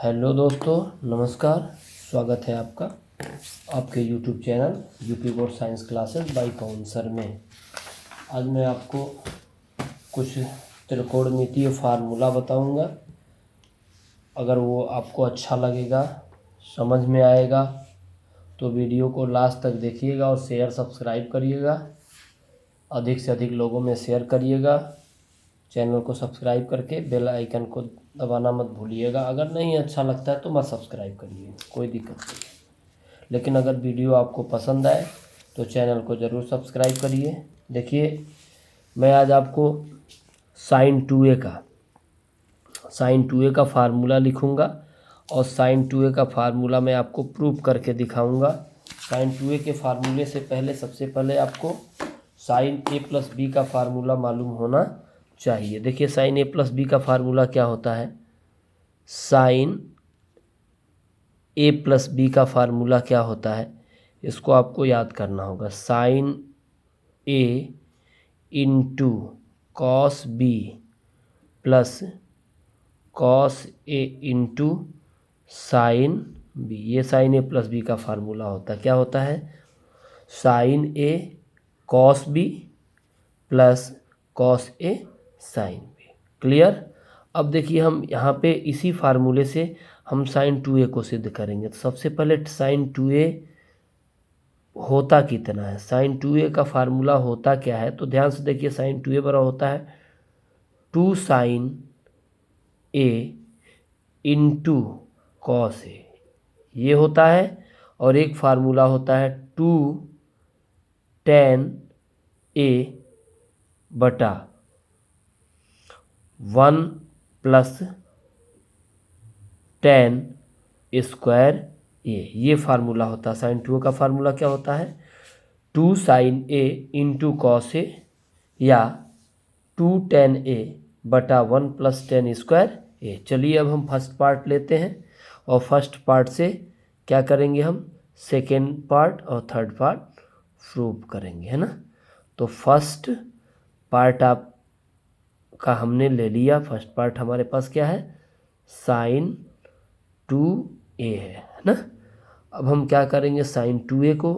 Hello दोस्तों, नमस्कार। स्वागत है आपका आपके YouTube channel UP board science classes bye पवन सर में। आज मैं आपको कुछ त्रिकोणमितीय फार्मूला बताऊंगा। अगर वो आपको अच्छा लगेगा, समझ में आएगा तो वीडियो को लास्ट तक देखिएगा और शेयर सब्सक्राइब करिएगा। अधिक से अधिक लोगों में शेयर करिएगा। चैनल को सब्सक्राइब करके बेल आइकन को दबाना मत भूलिएगा। अगर नहीं अच्छा लगता है तो मत सब्सक्राइब करिए, कोई दिक्कत नहीं। लेकिन अगर वीडियो आपको पसंद आए तो चैनल को ज़रूर सब्सक्राइब करिए। देखिए, मैं आज आपको साइन 2a का फार्मूला लिखूंगा और साइन 2a का फार्मूला मैं आपको प्रूव करके दिखाऊंगा। साइन 2a के फार्मूले से पहले सबसे पहले आपको साइन a प्लस बी का फार्मूला मालूम होना चाहिए। देखिए, साइन a प्लस बी का फार्मूला क्या होता है। साइन a प्लस बी का फार्मूला क्या होता है, इसको आपको याद करना होगा। Sine a into cos B plus cos A into sine B, ये साइन ए प्लस बी का फार्मूला होता है। क्या होता है? Sine A cos B plus cos A sine B. Clear? अब देखिए, हम यहाँ पे इसी फार्मूले से हम साइन 2a को सिद्ध करेंगे। तो सबसे पहले साइन 2a होता कितना है, साइन 2a का फार्मूला होता क्या है, तो ध्यान से देखिए। साइन 2a बराबर होता है 2 sign A into cos A, ये होता है। और एक फार्मूला होता है 2 टेन ए बटा 1 प्लस टेन स्क्वायर ए, ये फार्मूला होता है। साइन 2a का फार्मूला क्या होता है? 2 sign A into cos A या 2 टेन ए बटा 1 प्लस टेन स्क्वायर ए। चलिए, अब हम फर्स्ट पार्ट लेते हैं और फर्स्ट पार्ट से क्या करेंगे, हम सेकेंड पार्ट और थर्ड पार्ट प्रूव करेंगे, है ना। तो फर्स्ट पार्ट आप का हमने ले लिया। फर्स्ट पार्ट हमारे पास क्या है? साइन 2a है ना। अब हम क्या करेंगे, साइन 2a को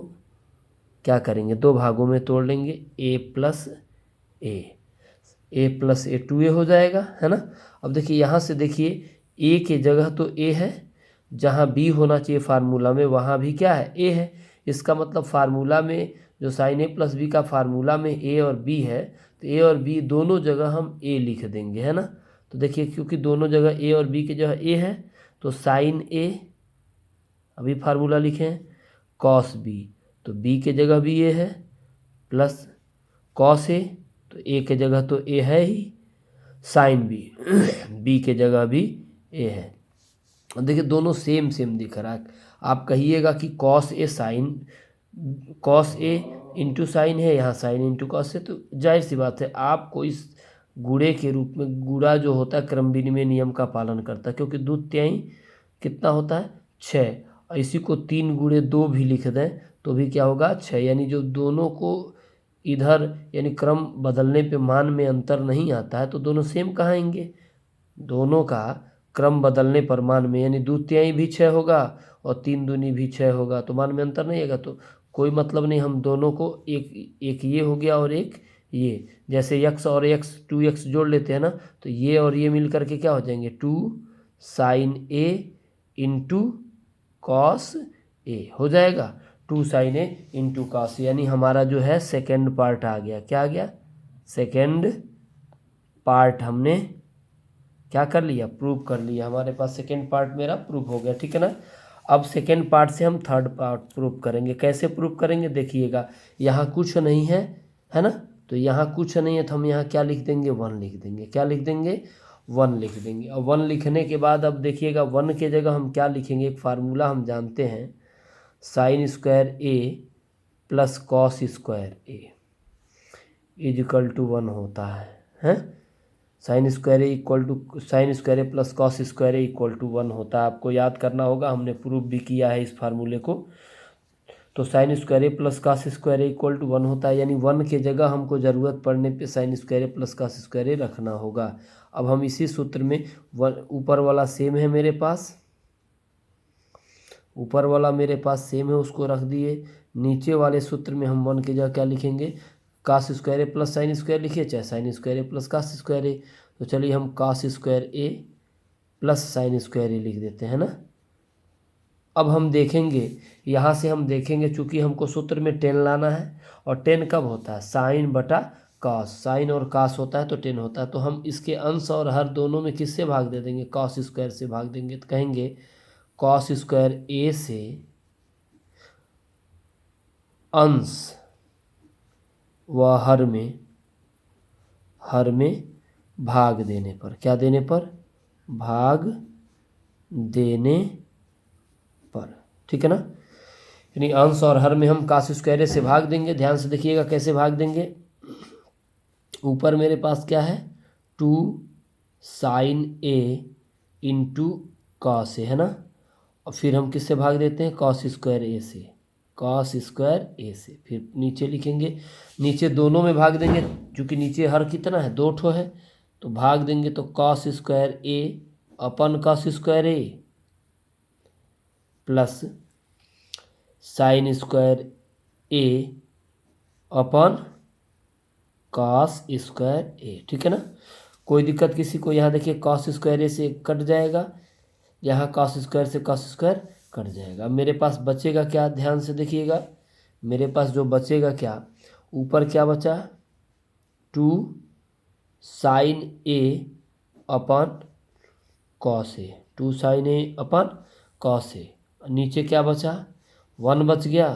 क्या करेंगे, दो भागों में तोड़ लेंगे। a प्लस ए 2a हो जाएगा, है ना। अब देखिए, यहाँ से देखिए, a के जगह तो a है, जहाँ b होना चाहिए फार्मूला में वहाँ भी क्या है, a है। इसका मतलब फार्मूला में जो साइन a प्लस बी का फार्मूला में a और b है, तो a और b दोनों जगह हम a लिख देंगे, है ना। तो देखिए, क्योंकि दोनों जगह a और b की जगह a है, तो साइन a अभी फार्मूला लिखें कॉस b, तो b के जगह भी a है, प्लस कॉस a, तो a के जगह तो a है ही, साइन b b के जगह भी a है। देखिए, दोनों सेम सेम दिख रहा है। आप कहिएगा कि कॉस ए इंटू साइन है, यहाँ साइन इंटू कॉस है, तो जाहिर सी बात है आपको इस गुणे के रूप में, गुणा जो होता है क्रम विनिमय नियम का पालन करता है, क्योंकि 2 तिहाई कितना होता है, 6। और इसी को 3 गुणे 2 भी लिख दें तो भी क्या होगा, 6। यानी जो दोनों को इधर यानी क्रम बदलने पे मान में अंतर नहीं आता है, तो दोनों सेम कहाँ आएंगे, दोनों का क्रम बदलने पर मान में, यानी 2 तिहाई भी 6 होगा और 3 दूनी भी 6 होगा, तो मान में अंतर नहीं आएगा, तो कोई मतलब नहीं। हम दोनों को एक ये हो गया और एक ये, जैसे x और x 2x जोड़ लेते हैं ना, तो ये और ये मिल करके क्या हो जाएंगे, 2 sign A into cos A हो जाएगा। 2 साइन ए इंटू कॉस, यानी हमारा जो है सेकेंड पार्ट आ गया। क्या आ गया? सेकेंड पार्ट हमने क्या कर लिया, प्रूव कर लिया। हमारे पास सेकेंड पार्ट मेरा प्रूव हो गया, ठीक है ना। अब सेकेंड पार्ट से हम थर्ड पार्ट प्रूव करेंगे। कैसे प्रूव करेंगे, देखिएगा, यहाँ कुछ नहीं है, है ना। तो यहाँ कुछ नहीं है तो हम यहाँ क्या लिख देंगे, 1 लिख देंगे। क्या लिख देंगे, 1 लिख देंगे। और 1 लिखने के बाद अब देखिएगा, 1 के जगह हम क्या लिखेंगे, एक फार्मूला हम जानते हैं, sine square A plus cos square A is equal to 1 होता है। Sine square A equal to sine square A plus cos square A equal to 1 होता है। आपको याद करना होगा, हमने प्रूव भी किया है इस फार्मूले को। तो sine square A plus cos square A equal to 1 होता है, यानी 1 के जगह हमको ज़रूरत पड़ने पे sign square A plus cos square ए रखना होगा। अब हम इसी सूत्र में ऊपर वाला सेम है मेरे पास, ऊपर वाला मेरे पास सेम है, उसको रख दिए। नीचे वाले सूत्र में हम 1 की जगह क्या लिखेंगे, कास square A plus sine square लिखिए, चाहे sign square A plus cos square ए। तो चलिए हम कास square A plus sign square ए लिख देते हैं ना। अब हम देखेंगे, यहाँ से हम देखेंगे, चूँकि हमको सूत्र में 10 लाना है, और 10 कब होता है, साइन बटा कॉस, साइन और कॉस होता है तो 10 होता है। तो हम इसके अंश और हर दोनों में किससे भाग दे देंगे, कॉस स्क्वायर से भाग देंगे। तो कहेंगे कॉस स्क्वायर ए से अंश व हर में भाग देने पर, क्या देने पर, भाग देने पर, ठीक है ना। यानी अंश और हर में हम कास स्क्वायर से भाग देंगे। ध्यान से देखिएगा कैसे भाग देंगे। ऊपर मेरे पास क्या है, 2 sign A into cos A, है ना। और फिर हम किससे भाग देते हैं, कॉस स्क्वायर ए से, कॉस स्क्वायर ए से। फिर नीचे लिखेंगे, नीचे दोनों में भाग देंगे, क्योंकि नीचे हर कितना है, 2 ठो है, तो भाग देंगे। तो cos square A upon cos square A plus sign square A upon cos square ए, ठीक है ना। कोई दिक्कत किसी को, यहाँ देखिए कॉस स्क्वायर ए से कट जाएगा, यहाँ कॉस स्क्वायर से कॉस स्क्वायर कट जाएगा। अब मेरे पास बचेगा क्या, ध्यान से देखिएगा, मेरे पास जो बचेगा क्या, ऊपर क्या बचा, 2 sign A upon cos A, 2 sign A upon cos A. नीचे क्या बचा, 1 बच गया,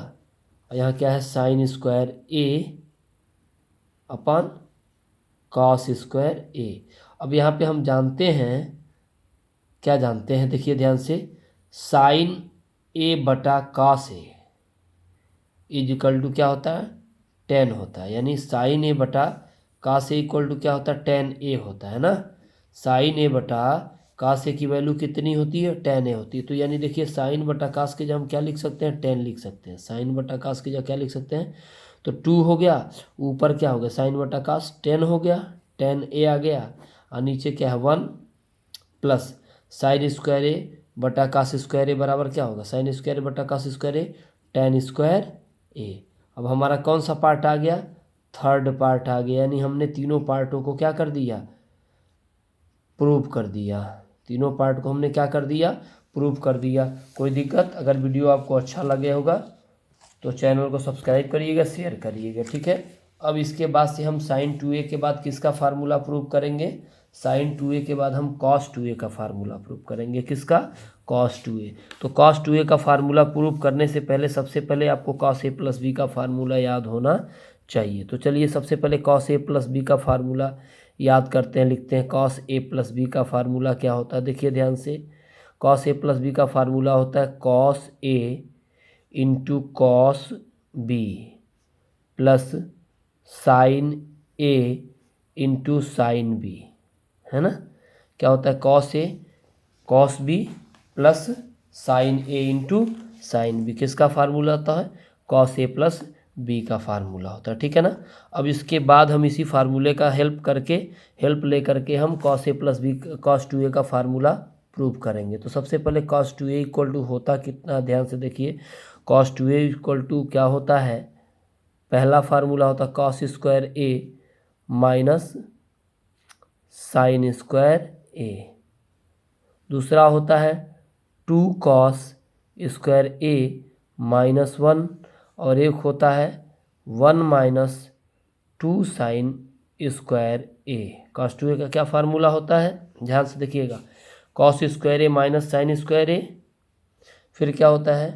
और यहाँ क्या है, साइन स्क्वायर ए अपन कॉस स्क्वायर ए। अब यहाँ पे हम जानते हैं, क्या जानते हैं, देखिए ध्यान से, साइन ए बटा cos A is equal to क्या होता है, 10 होता है। यानी साइन ए बटा कॉस ए इक्वल टू क्या होता है, 10 ए होता है ना। साइन ए बटा कॉस ए की वैल्यू कितनी होती है, 10 ए होती है। तो यानी देखिए साइन बटा कॉस के जगह हम क्या लिख सकते हैं, 10 लिख सकते हैं। साइन बटा कॉस की जगह क्या लिख सकते हैं, तो 2 हो गया, ऊपर क्या हो गया, साइन बटा कॉस 10 हो गया, 10 ए आ गया, और नीचे क्या है 1 प्लस साइन स्क्वायर ए बटा कॉस स्क्वायर ए बराबर क्या होगा, साइन स्क्वायर बटा कॉस स्क्वायर ए 10 स्क्वायर ए। अब हमारा कौन सा पार्ट आ गया, थर्ड पार्ट आ गया। यानी हमने तीनों पार्टों को क्या कर दिया, प्रूव कर दिया। तीनों पार्ट को हमने क्या कर दिया, प्रूव कर दिया। कोई दिक्कत, अगर वीडियो आपको अच्छा लगे होगा तो चैनल को सब्सक्राइब करिएगा, शेयर करिएगा, ठीक है। अब इसके बाद से हम साइन 2a के बाद किसका फार्मूला प्रूव करेंगे, साइन 2a के बाद हम कॉस 2a का फार्मूला प्रूव करेंगे। किसका, कॉस 2a। तो कॉस 2a का फार्मूला प्रूव करने से पहले सबसे पहले आपको कॉस a प्लस बी का फार्मूला याद होना चाहिए। तो चलिए सबसे पहले कॉस a प्लस बी का फार्मूला याद करते हैं, लिखते हैं। कॉस a प्लस बी का फार्मूला क्या होता है, देखिए ध्यान से, कॉस a प्लस बी का फार्मूला होता है cos a into cos B plus sine A into sine B, है ना। क्या होता है, cos A cos B plus sine A into sine B, किसका फार्मूला होता है, कॉस ए प्लस बी का फार्मूला होता है, ठीक है ना। अब इसके बाद हम इसी फार्मूले का हेल्प ले करके हम cos A plus B cos 2a का फार्मूला प्रूव करेंगे। तो सबसे पहले कॉस 2a इक्वल टू होता कितना, ध्यान से देखिए, कॉस 2a इक्वल टू क्या होता है, पहला फार्मूला होता है कॉस स्क्वायर ए माइनस साइन स्क्वायर ए। दूसरा होता है 2 कॉस स्क्वायर ए माइनस 1, और एक होता है 1 माइनस 2 साइन स्क्वायर ए। कॉस 2a का क्या फार्मूला होता है, ध्यान से देखिएगा, कॉस स्क्वायर ए माइनस साइन स्क्वायर ए, फिर क्या होता है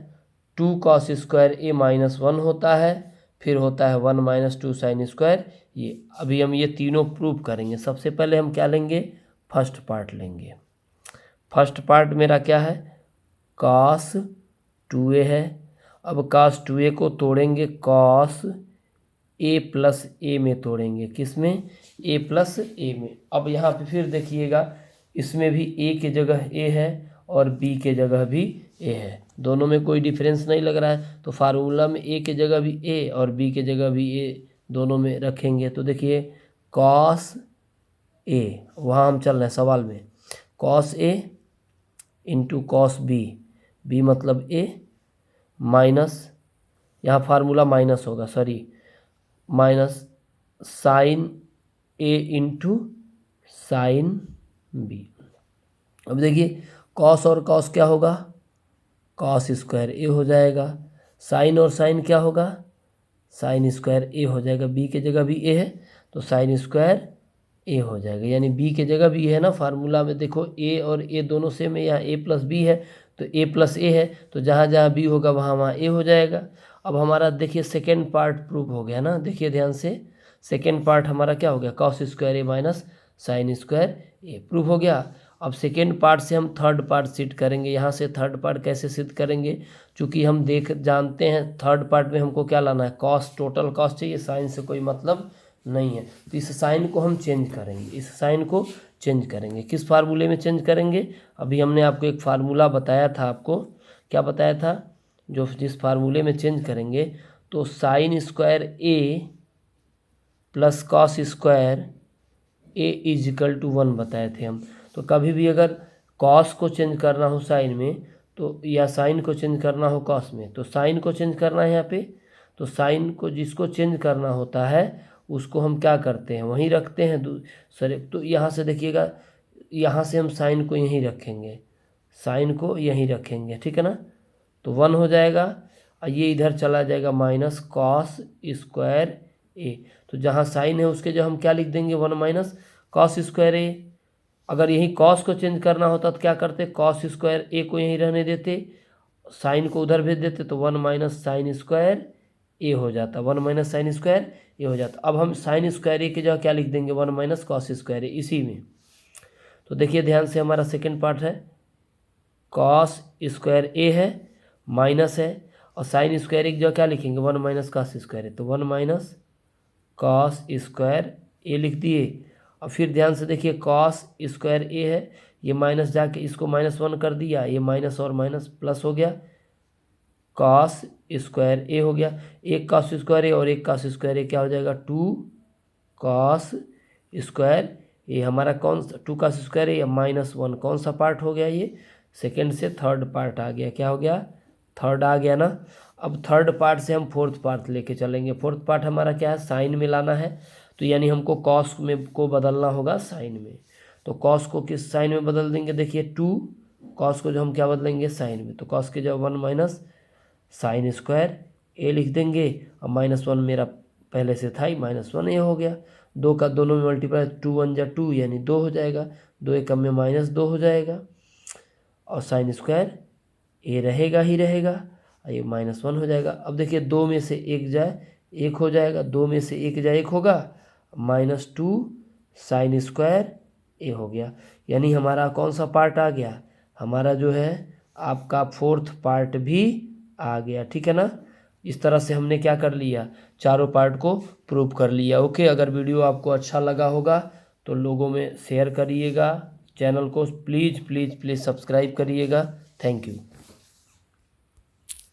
2 कॉस स्क्वायर ए माइनस 1 होता है, फिर होता है 1 माइनस 2 साइन स्क्वायर ये। अभी हम ये तीनों प्रूव करेंगे। सबसे पहले हम क्या लेंगे, फर्स्ट पार्ट लेंगे। फर्स्ट पार्ट मेरा क्या है, कॉस 2a है। अब कॉस 2a को तोड़ेंगे कॉस a प्लस ए में तोड़ेंगे, किस में, a प्लस ए में। अब यहाँ पे फिर देखिएगा, इसमें भी a की जगह a है और b के जगह भी a है, दोनों में कोई डिफरेंस नहीं लग रहा है। तो फार्मूला में a की जगह भी a और b की जगह भी a दोनों में रखेंगे। तो देखिए कॉस a, वहाँ हम चल रहे हैं सवाल में, cos a into cos B B मतलब ए माइनस, यहाँ फार्मूला माइनस होगा, sorry, minus sine A into sine B. अब देखिए कॉस और कॉस क्या होगा, कॉस स्क्वायर ए हो जाएगा, साइन और साइन क्या होगा, साइन स्क्वायर ए हो जाएगा, बी के जगह भी ए है तो साइन स्क्वायर ए हो जाएगा, यानी बी के जगह भी है ना। फार्मूला में देखो ए और ए दोनों सेम है, यहाँ ए प्लस बी है तो ए प्लस ए है, तो जहाँ जहाँ बी होगा वहाँ वहाँ ए हो जाएगा। अब हमारा देखिए सेकेंड पार्ट प्रूव हो गया ना, देखिए ध्यान से, सेकेंड पार्ट हमारा क्या हो गया, कॉस स्क्वायर ए माइनस साइन स्क्वायर ए प्रूव हो गया। अब सेकेंड पार्ट से हम थर्ड पार्ट सिद्ध करेंगे। यहाँ से थर्ड पार्ट कैसे सिद्ध करेंगे, चूँकि हम जानते हैं थर्ड पार्ट में हमको क्या लाना है, कॉस, टोटल कॉस चाहिए, साइन से कोई मतलब नहीं है, तो इस साइन को हम चेंज करेंगे, इस साइन को चेंज करेंगे। किस फार्मूले में चेंज करेंगे, अभी हमने आपको एक फार्मूला बताया था, आपको क्या बताया था, जो जिस फार्मूले में चेंज करेंगे तो sine square A plus cos square A is equal to 1 बताए थे हम। तो कभी भी अगर कॉस को चेंज करना हो साइन में तो, या साइन को चेंज करना हो कॉस में, तो साइन को चेंज करना है यहाँ पे, तो साइन को जिसको चेंज करना होता है उसको हम क्या करते हैं, वहीं रखते हैं सर। तो यहाँ से देखिएगा, यहाँ से हम साइन को यहीं रखेंगे, साइन को यहीं रखेंगे, ठीक है ना, तो 1 हो जाएगा और ये इधर चला जाएगा माइनस कॉस स्क्वायर ए, तो जहाँ साइन है उसके जो हम क्या लिख देंगे, 1 माइनस कॉस स्क्वायर ए। अगर यही कॉस को चेंज करना होता तो क्या करते, कॉस स्क्वायर ए को यहीं रहने देते, साइन को उधर भेज देते, तो 1 माइनस साइन स्क्वायर ए हो जाता, 1 माइनस साइन स्क्वायर ए हो जाता। अब हम साइन स्क्वायर ए की जगह क्या लिख देंगे, 1 माइनस कॉस स्क्वायर ए इसी में। तो देखिए ध्यान से, हमारा सेकेंड पार्ट है कॉस स्क्वायर ए है माइनस है, और साइन स्क्वायर ए की जगह क्या लिखेंगे, 1 माइनस कॉस स्क्वायर ए, तो 1 माइनस कॉस स्क्वायर ए लिख दिए। और फिर ध्यान से देखिए कॉस स्क्वायर ए है, ये माइनस जाके इसको -1 कर दिया, ये माइनस और माइनस प्लस हो गया, कॉस स्क्वायर ए हो गया, एक कॉस स्क्वायर ए और एक कॉस स्क्वायर ए क्या हो जाएगा, 2 कॉस स्क्वायर ए। हमारा कौन सा 2 कॉस स्क्वायर ए या -1 कौन सा पार्ट हो गया, ये सेकेंड से थर्ड पार्ट आ गया, क्या हो गया, थर्ड आ गया ना। अब थर्ड पार्ट से हम फोर्थ पार्ट लेके चलेंगे। फोर्थ पार्ट हमारा क्या है, साइन में लाना है, तो यानी हमको कॉस में को बदलना होगा साइन में। तो कॉस को किस साइन में बदल देंगे, देखिए 2 कॉस को जो हम क्या बदलेंगे साइन में, तो कॉस के जब 1 माइनस साइन स्क्वायर ए लिख देंगे, और -1 मेरा पहले से था ही, -1 ए हो गया, 2 का दोनों में मल्टीप्लाई, 2 1 जा 2 यानी 2 हो जाएगा, 2 एकम में -2 हो जाएगा, और साइन स्क्वायर ए रहेगा ही रहेगा, ये -1 हो जाएगा। अब देखिए 2 में से 1 जाए 1 हो जाएगा, 2 में से 1 जाए 1 होगा, -2 साइन स्क्वायर ए हो गया। यानी हमारा कौन सा पार्ट आ गया, हमारा जो है आपका फोर्थ पार्ट भी आ गया, ठीक है ना। इस तरह से हमने क्या कर लिया, चारों पार्ट को प्रूव कर लिया। ओके, अगर वीडियो आपको अच्छा लगा होगा तो लोगों में शेयर करिएगा, चैनल को प्लीज़ प्लीज़ प्लीज़ सब्सक्राइब करिएगा। Thank you.